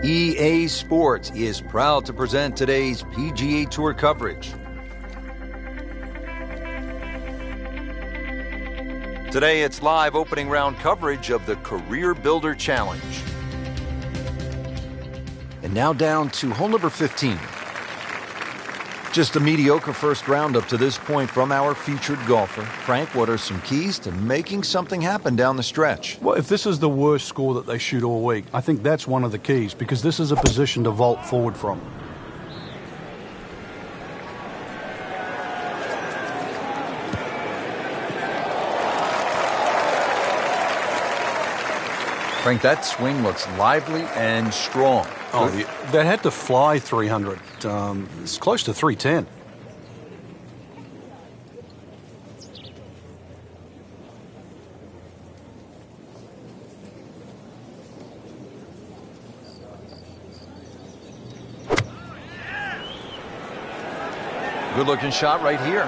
EA Sports is proud to present today's PGA Tour coverage. Today it's live opening round coverage of the Career Builder Challenge. And now down to hole number 15. Just a mediocre first round up to this point from our featured golfer. Frank, what are some keys to making something happen down the stretch? Well, if this is the worst score that they shoot all week, I think that's one of the keys, because this is a position to vault forward from. Frank, that swing looks lively and strong. Oh, that had to fly 300. It's close to 310. Good looking shot right here.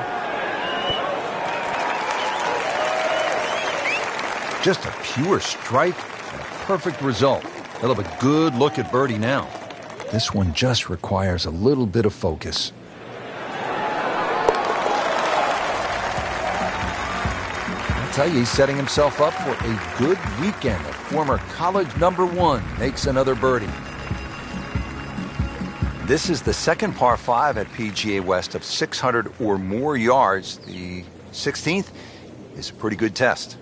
Just a pure strike and a perfect result. He'll have a good look at birdie now. This one just requires a little bit of focus. I'll tell you, he's setting himself up for a good weekend. A former college #1 makes another birdie. This is the second par 5 at PGA West of 600 or more yards. The 16th is a pretty good test.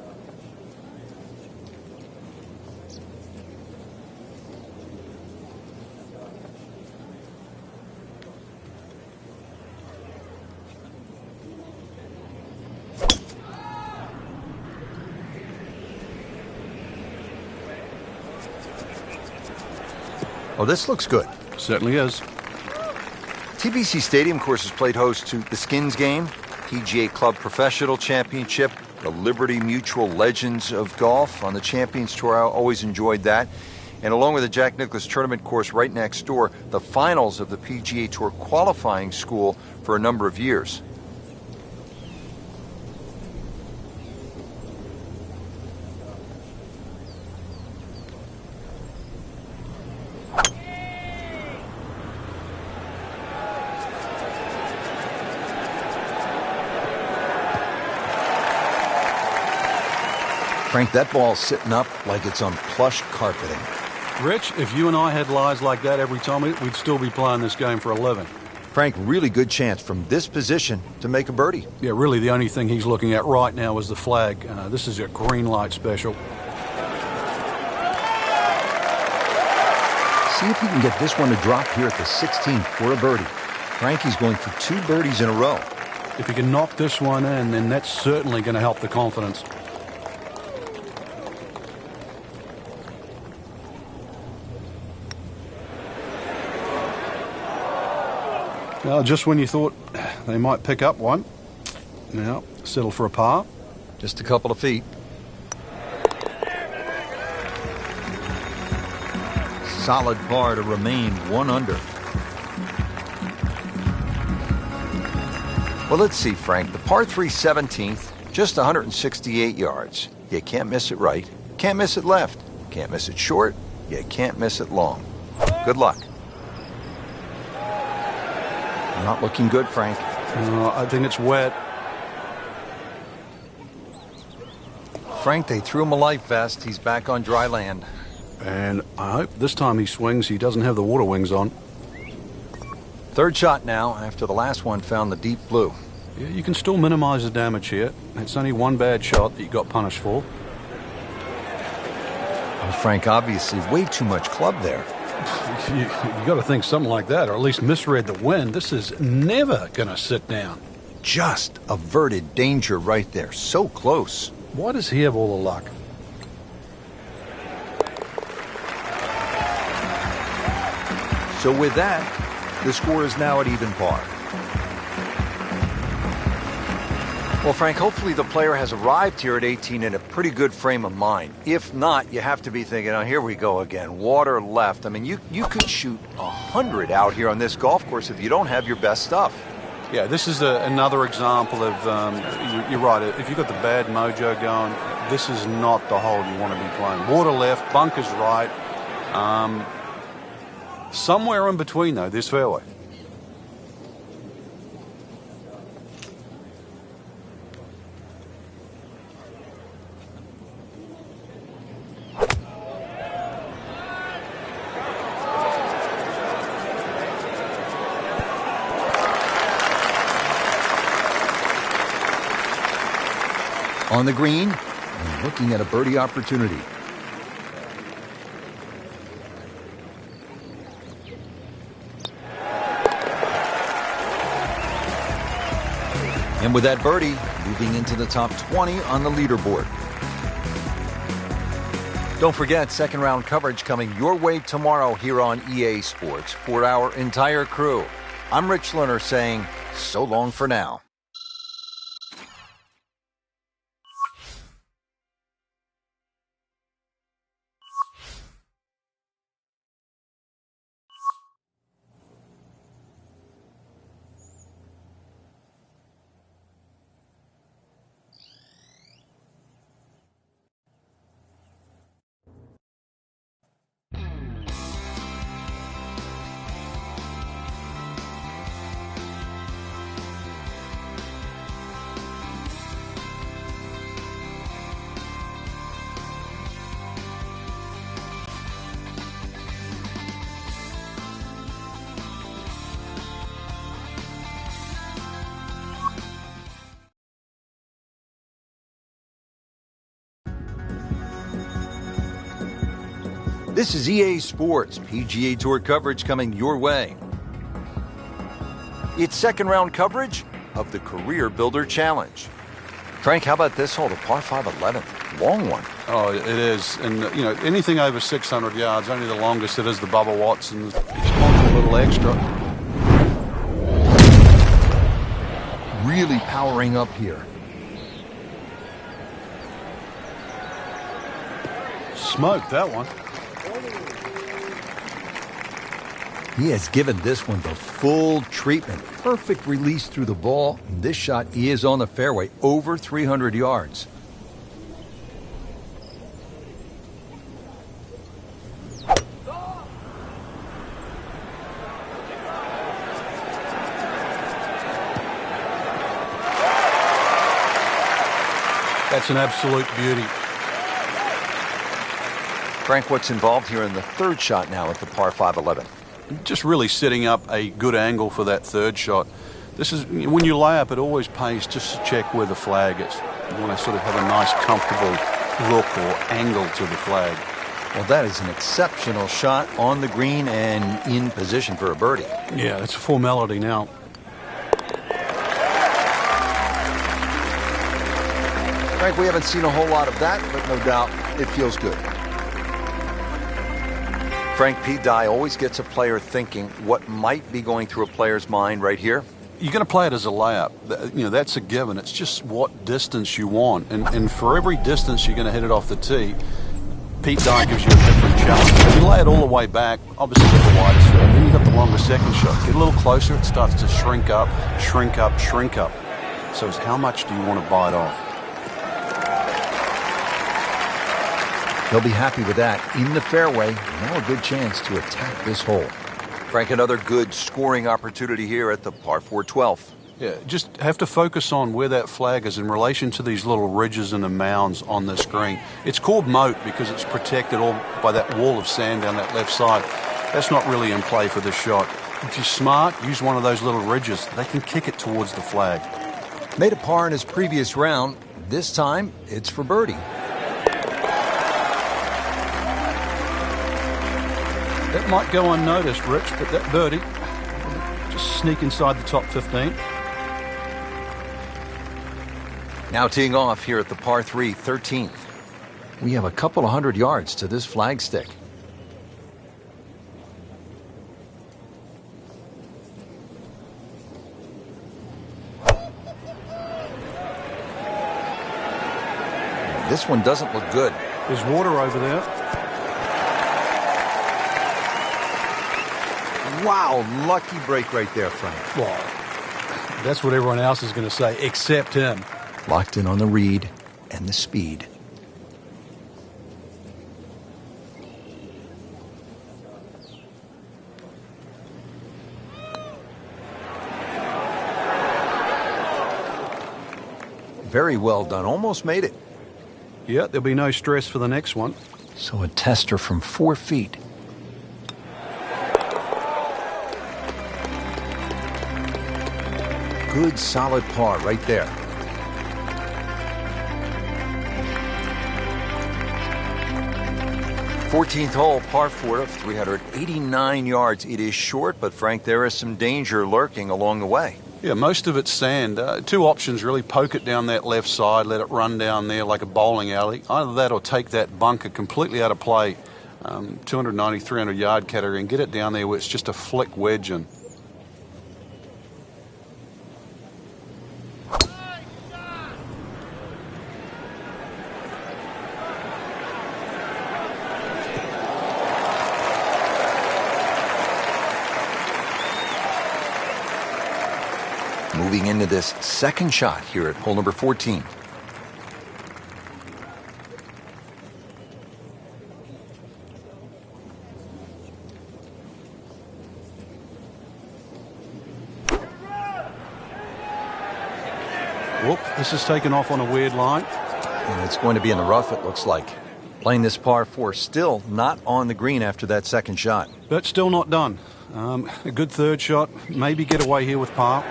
Oh, this looks good. Certainly is. TPC Stadium, of course, has played host to the Skins Game, PGA Club Professional Championship, the Liberty Mutual Legends of Golf on the Champions Tour. I always enjoyed that. And along with the Jack Nicklaus Tournament course right next door, the finals of the PGA Tour qualifying school for a number of years. Frank, that ball's sitting up like it's on plush carpeting. Rich, if you and I had lies like that every time, we'd still be playing this game for a living. Frank, really good chance from this position to make a birdie. Yeah, really the only thing he's looking at right now is the flag. This is a green light special. See if he can get this one to drop here at the 16th for a birdie. Frankie's going for 2 birdies in a row. If he can knock this one in, then that's certainly going to help the confidence. Well, just when you thought they might pick up one, now settle for a par. Just a couple of feet. Solid par to remain 1 under. Well, let's see, Frank. The par 3 17th, just 168 yards. You can't miss it right. Can't miss it left. Can't miss it short. You can't miss it long. Good luck. Not looking good, Frank. I think it's wet. Frank, they threw him a life vest. He's back on dry land. And I hope this time he swings, he doesn't have the water wings on. Third shot now after the last one found the deep blue. Yeah, you can still minimize the damage here. It's only one bad shot that you got punished for. Well, Frank, obviously way too much club there. You got to think something like that, or at least misread the wind. This is never going to sit down. Just averted danger right there. So close. Why does he have all the luck? So with that, the score is now at even par. Well, Frank, hopefully the player has arrived here at 18 in a pretty good frame of mind. If not, you have to be thinking, oh, here we go again. Water left. I mean, you could shoot 100 out here on this golf course if you don't have your best stuff. Yeah, this is another example of, you're right, if you've got the bad mojo going, this is not the hole you want to be playing. Water left, bunkers right. Somewhere in between, though, this fairway. On the green, and looking at a birdie opportunity. And with that birdie, moving into the top 20 on the leaderboard. Don't forget, second round coverage coming your way tomorrow here on EA Sports for our entire crew. I'm Rich Lerner saying so long for now. This is EA Sports PGA Tour coverage coming your way. It's second round coverage of the Career Builder Challenge. Frank, how about this hole, the par 5 11? Long one. Oh, it is. And, you know, anything over 600 yards, only the longest it is the Bubba Watson. It's gone for a little extra. Really powering up here. Smoked that one. He has given this one the full treatment. Perfect release through the ball. This shot is on the fairway, over 300 yards. That's an absolute beauty. Frank, what's involved here in the third shot now at the par 5 11? Just really setting up a good angle for that third shot. This is, when you lay up, it always pays just to check where the flag is. You want to sort of have a nice, comfortable look or angle to the flag. Well, that is an exceptional shot on the green and in position for a birdie. Yeah, it's a formality now. Frank, we haven't seen a whole lot of that, but no doubt it feels good. Frank, P. Dye always gets a player thinking what might be going through a player's mind right here. You're going to play it as a layup. You know, that's a given. It's just what distance you want. And for every distance you're going to hit it off the tee, Pete Dye gives you a different challenge. If you lay it all the way back, obviously get the widest shot. Then you've got the longer second shot. Get a little closer, it starts to shrink up, shrink up, shrink up. So it's how much do you want to bite off? He'll be happy with that. In the fairway, now a good chance to attack this hole. Frank, another good scoring opportunity here at the par 4 12th. Yeah, just have to focus on where that flag is in relation to these little ridges and the mounds on this green. It's called moat because it's protected all by that wall of sand down that left side. That's not really in play for this shot. If you're smart, use one of those little ridges. They can kick it towards the flag. Made a par in his previous round. This time, it's for birdie. That might go unnoticed, Rich, but that birdie just sneak inside the top 15. Now teeing off here at the par 3 13th. We have a couple of hundred yards to this flagstick. This one doesn't look good. There's water over there. Wow, lucky break right there, Frank. Well, that's what everyone else is going to say, except him. Locked in on the read and the speed. Very well done. Almost made it. Yeah, there'll be no stress for the next one. So a tester from 4 feet. Good solid par right there. Fourteenth hole, par 4 of 389 yards. It is short, but Frank, there is some danger lurking along the way. Yeah, most of it's sand. Two options really. Poke it down that left side, let it run down there like a bowling alley. Either that or take that bunker completely out of play, 290, 300 yard category, and get it down there where it's just a flick wedge in. Moving into this second shot here at hole number 14. Whoop, this is taken off on a weird line. And it's going to be in the rough, it looks like. Playing this par 4, still not on the green after that second shot. But still not done. A good third shot. Maybe get away here with par.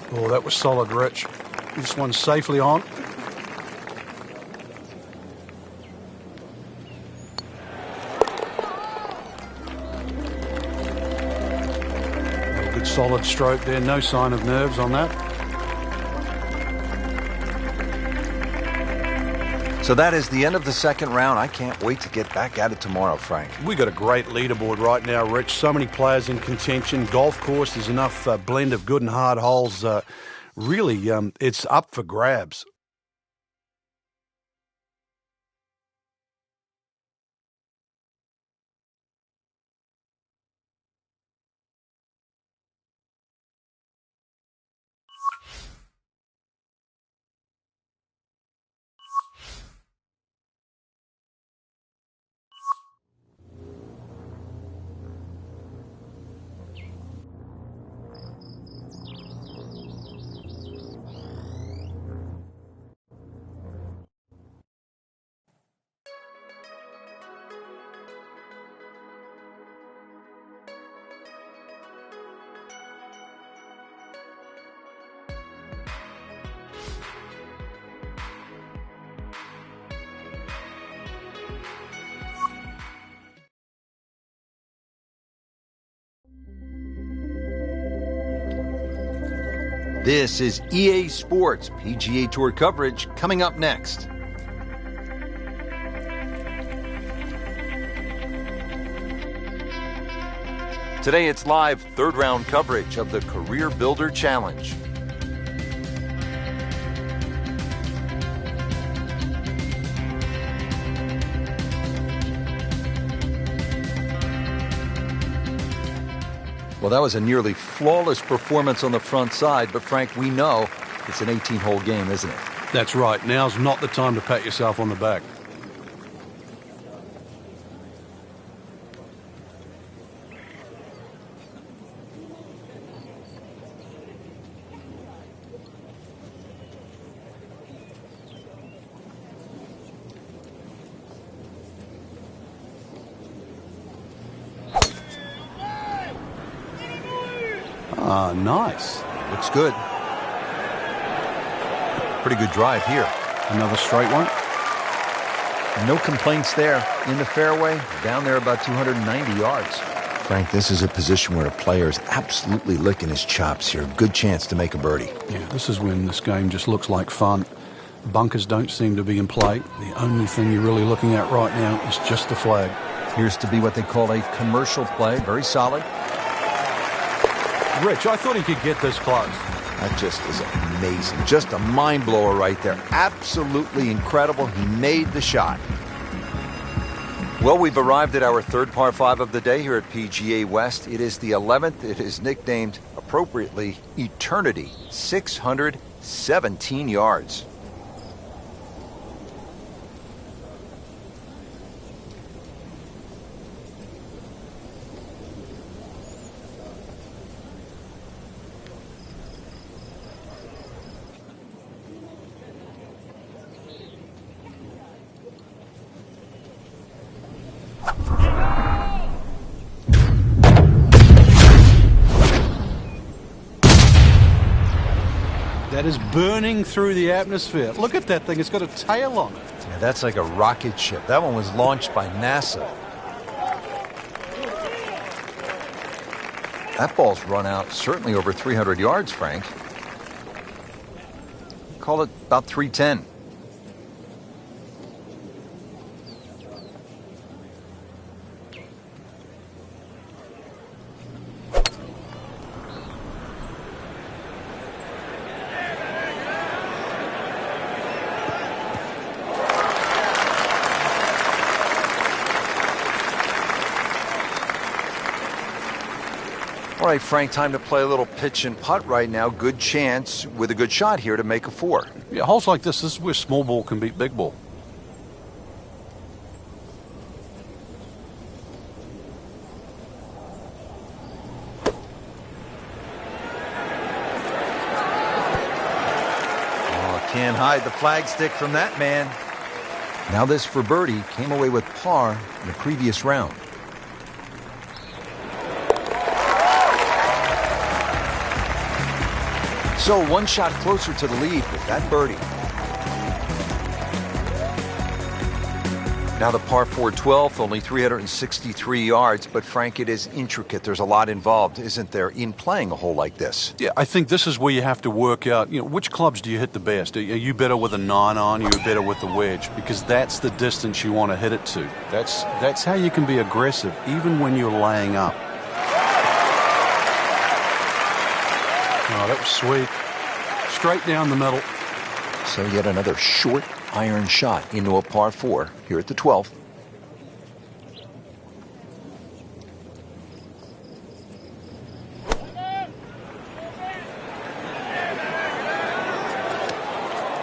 Oh, that was solid, Rich. This one's safely on. A good solid stroke there. No sign of nerves on that. So that is the end of the second round. I can't wait to get back at it tomorrow, Frank. We got a great leaderboard right now, Rich. So many players in contention. Golf course, there's enough blend of good and hard holes. Really, it's up for grabs. This is EA Sports PGA Tour coverage coming up next. Today it's live third round coverage of the Career Builder Challenge. Well, that was a nearly flawless performance on the front side, but Frank, we know it's an 18-hole game, isn't it? That's right. Now's not the time to pat yourself on the back. Ah, nice. Looks good. Pretty good drive here. Another straight one. No complaints there. In the fairway, down there about 290 yards. Frank, this is a position where a player is absolutely licking his chops here. Good chance to make a birdie. Yeah, this is when this game just looks like fun. Bunkers don't seem to be in play. The only thing you're really looking at right now is just the flag. Appears to be what they call a commercial play. Very solid. Rich, I thought he could get this close. That just is amazing. Just a mind blower right there. Absolutely incredible. He made the shot. Well, we've arrived at our third par 5 of the day here at PGA West. It is the 11th. It is nicknamed, appropriately, Eternity. 617 yards. That is burning through the atmosphere. Look at that thing. It's got a tail on it. Yeah, that's like a rocket ship. That one was launched by NASA. That ball's run out certainly over 300 yards, Frank. Call it about 310. All right, Frank, time to play a little pitch and putt right now. Good chance with a good shot here to make a 4. Yeah, holes like this is where small ball can beat big ball. Oh, can't hide the flagstick from that man. Now this for birdie. Came away with par in the previous round. So one shot closer to the lead with that birdie. Now the par 4 12th, only 363 yards, but Frank, it is intricate. There's a lot involved, isn't there, in playing a hole like this? Yeah, I think this is where you have to work out, which clubs do you hit the best? Are you better with a 9-iron? Are you better with the wedge? Because that's the distance you want to hit it to. That's how you can be aggressive, even when you're laying up. Oh, that was sweet. Straight down the middle. So yet another short iron shot into a par 4 here at the 12th.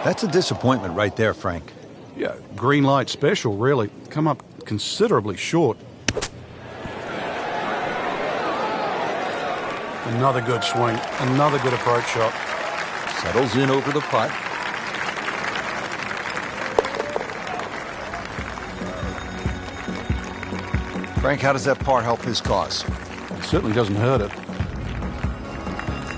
That's a disappointment right there, Frank. Yeah, green light special, really. Come up considerably short. Another good swing. Another good approach shot. Settles in over the putt. Frank, how does that par help his cause? It certainly doesn't hurt it.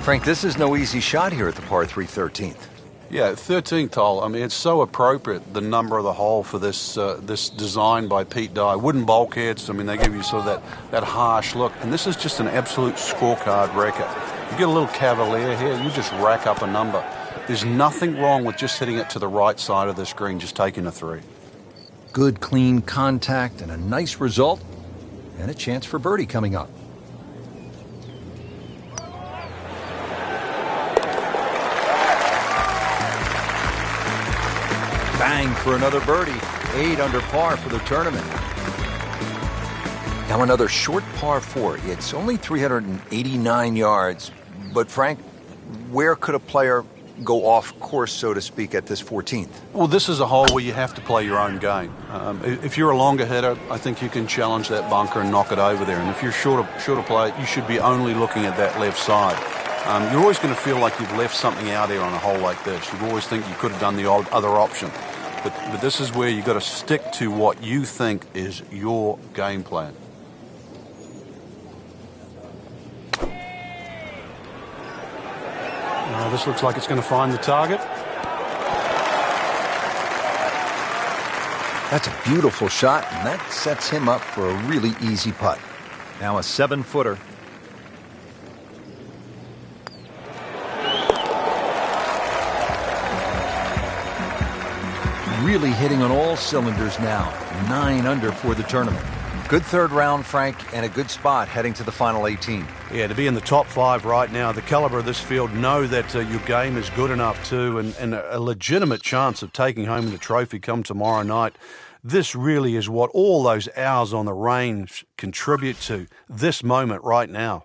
Frank, this is no easy shot here at the par 3 13th. Yeah, 13th hole. I mean, it's so appropriate, the number of the hole for this this design by Pete Dye. Wooden bulkheads, I mean, they give you sort of that harsh look. And this is just an absolute scorecard wrecker. You get a little cavalier here, you just rack up a number. There's nothing wrong with just hitting it to the right side of this green, just taking a 3. Good, clean contact and a nice result. And a chance for birdie coming up. Bang for another birdie. 8 under par for the tournament. Now another short par 4. It's only 389 yards. But Frank, where could a player go off course, so to speak, at this 14th? Well, this is a hole where you have to play your own game. If you're a longer hitter, I think you can challenge that bunker and knock it over there. And if you're shorter player, you should be only looking at that left side. You're always going to feel like you've left something out there on a hole like this. You always think you could have done the other option. But this is where you've got to stick to what you think is your game plan. This looks like it's going to find the target. That's a beautiful shot, and that sets him up for a really easy putt. Now a 7-footer. Really hitting on all cylinders now. 9 under for the tournament. Good third round, Frank, and a good spot heading to the final 18. Yeah, to be in the top 5 right now, the caliber of this field, know that your game is good enough too, and a legitimate chance of taking home the trophy come tomorrow night. This really is what all those hours on the range contribute to, this moment right now.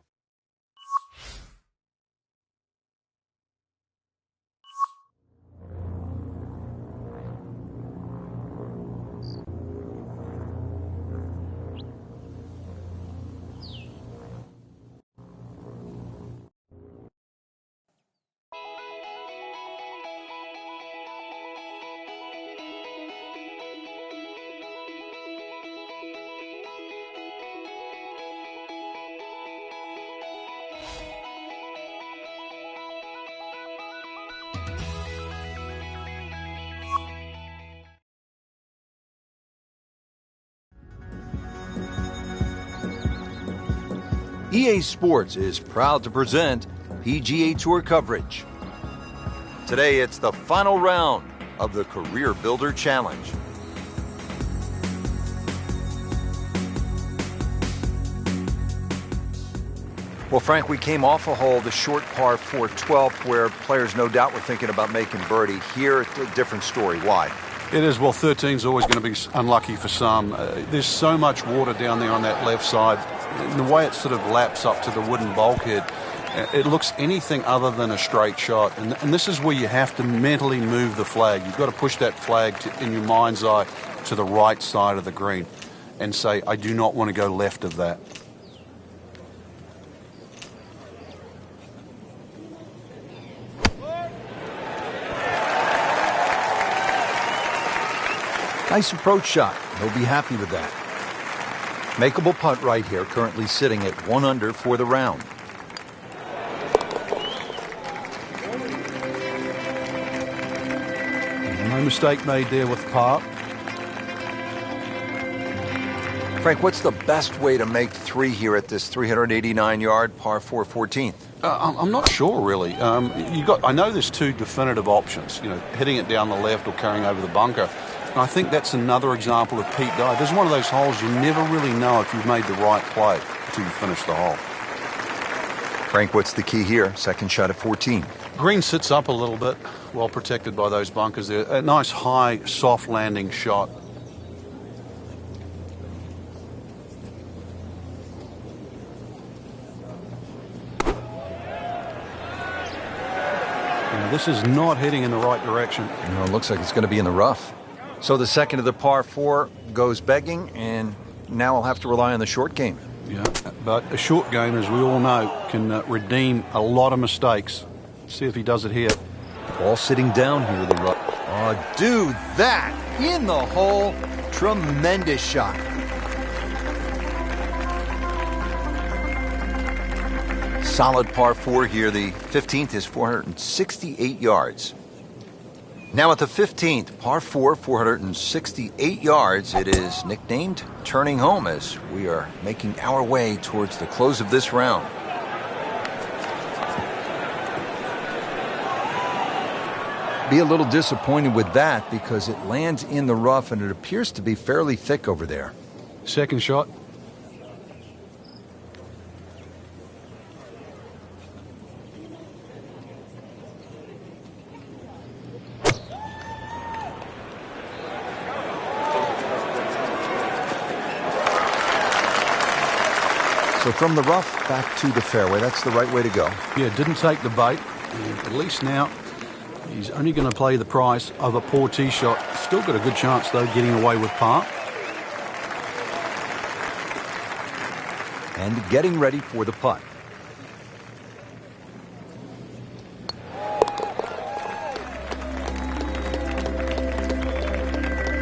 EA Sports is proud to present PGA Tour coverage. Today, it's the final round of the Career Builder Challenge. Well, Frank, we came off a hole, the short par 4 12th, where players no doubt were thinking about making birdie. Here, it's a different story. Why? It is. Well, 13 is always going to be unlucky for some. There's so much water down there on that left side. And the way it sort of laps up to the wooden bulkhead, it looks anything other than a straight shot. And this is where you have to mentally move the flag. You've got to push that flag in your mind's eye to the right side of the green and say, I do not want to go left of that. Nice approach shot. He'll be happy with that. Makeable putt right here, currently sitting at 1 under for the round. No mistake made there with par. Frank, what's the best way to make 3 here at this 389-yard par 4 14th? I'm not sure, really. I know there's 2 definitive options, hitting it down the left or carrying over the bunker. And I think that's another example of Pete Dye. There's one of those holes you never really know if you've made the right play until you finish the hole. Frank, what's the key here? Second shot at 14. Green sits up a little bit, well protected by those bunkers there. A nice high, soft landing shot. This is not heading in the right direction. It looks like it's going to be in the rough. So the second of the par 4 goes begging, and now I'll have to rely on the short game. Yeah, but a short game, as we all know, can redeem a lot of mistakes. See if he does it here. Ball sitting down here, the rough. Oh, do that! In the hole. Tremendous shot. Solid par 4 here. The 15th is 468 yards. Now at the 15th, par 4, 468 yards. It is nicknamed Turning Home as we are making our way towards the close of this round. Be a little disappointed with that because it lands in the rough and it appears to be fairly thick over there. Second shot. So from the rough back to the fairway, that's the right way to go. Yeah, didn't take the bait. And at least now he's only going to play the price of a poor tee shot. Still got a good chance, though, getting away with par. And getting ready for the putt.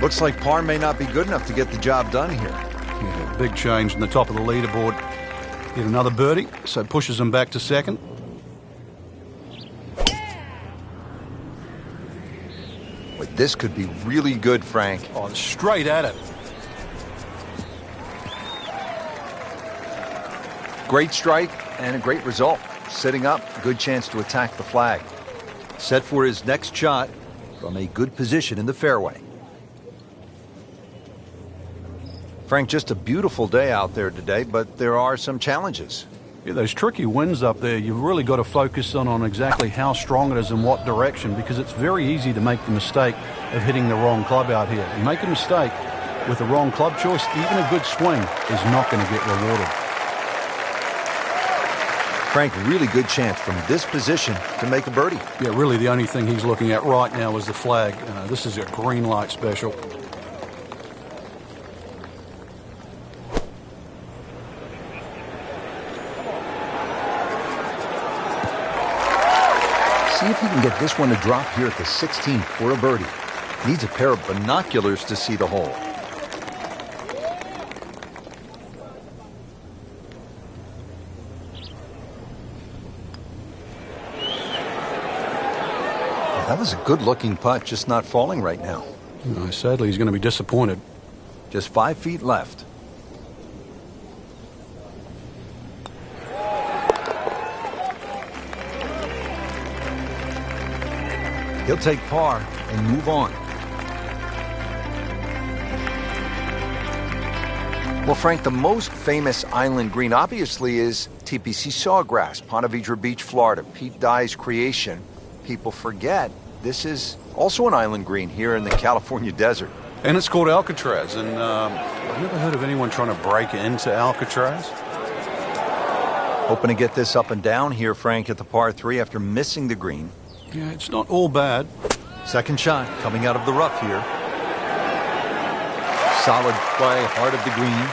Looks like par may not be good enough to get the job done here. Yeah, big change in the top of the leaderboard. Get another birdie, so pushes him back to second. But this could be really good, Frank. Oh, straight at it. Great strike and a great result. Sitting up, good chance to attack the flag. Set for his next shot from a good position in the fairway. Frank, just a beautiful day out there today, but there are some challenges. Yeah, those tricky winds up there, you've really got to focus on exactly how strong it is and what direction, because it's very easy to make the mistake of hitting the wrong club out here. You make a mistake with the wrong club choice, even a good swing is not going to get rewarded. Frank, really good chance from this position to make a birdie. Yeah, really the only thing he's looking at right now is the flag. This is a green light special. See if he can get this one to drop here at the 16th for a birdie. Needs a pair of binoculars to see the hole. That was a good-looking putt, just not falling right now. No, sadly, he's going to be disappointed. Just 5 feet left. He'll take par and move on. Well, Frank, the most famous island green obviously is TPC Sawgrass, Ponte Vedra Beach, Florida, Pete Dye's creation. People forget this is also an island green here in the California desert. And it's called Alcatraz. And I've never heard of anyone trying to break into Alcatraz. Hoping to get this up and down here, Frank, at the par 3 after missing the green. Yeah, it's not all bad. Second shot coming out of the rough here. Solid play, heart of the green.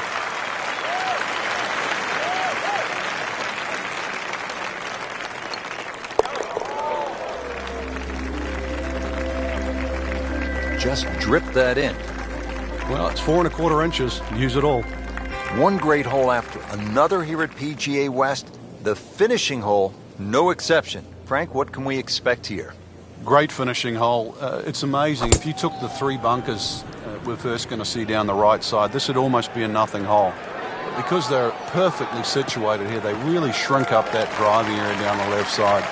Just drip that in. Well, it's 4 1/4 inches. Use it all. One great hole after another here at PGA West. The finishing hole, no exception. Frank, what can we expect here? Great finishing hole. It's amazing. If you took the 3 bunkers we're first going to see down the right side, this would almost be a nothing hole. Because they're perfectly situated here, they really shrink up that driving area down the left side.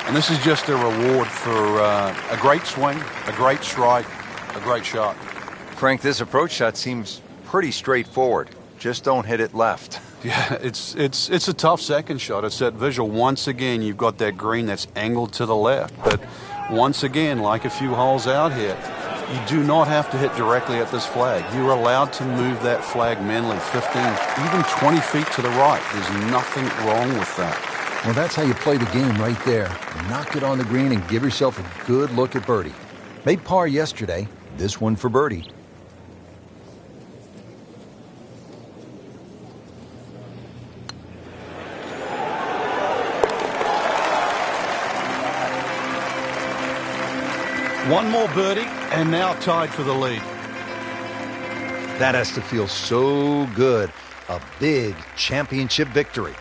And this is just a reward for a great swing, a great strike, a great shot. Frank, this approach shot seems pretty straightforward. Just don't hit it left. Yeah, it's a tough second shot. It's that visual. Once again, you've got that green that's angled to the left. But once again, like a few holes out here, you do not have to hit directly at this flag. You're allowed to move that flag manually 15, even 20 feet to the right. There's nothing wrong with that. Well, that's how you play the game right there. Knock it on the green and give yourself a good look at birdie. Made par yesterday, this one for birdie. One more birdie, and now tied for the lead. That has to feel so good. A big championship victory.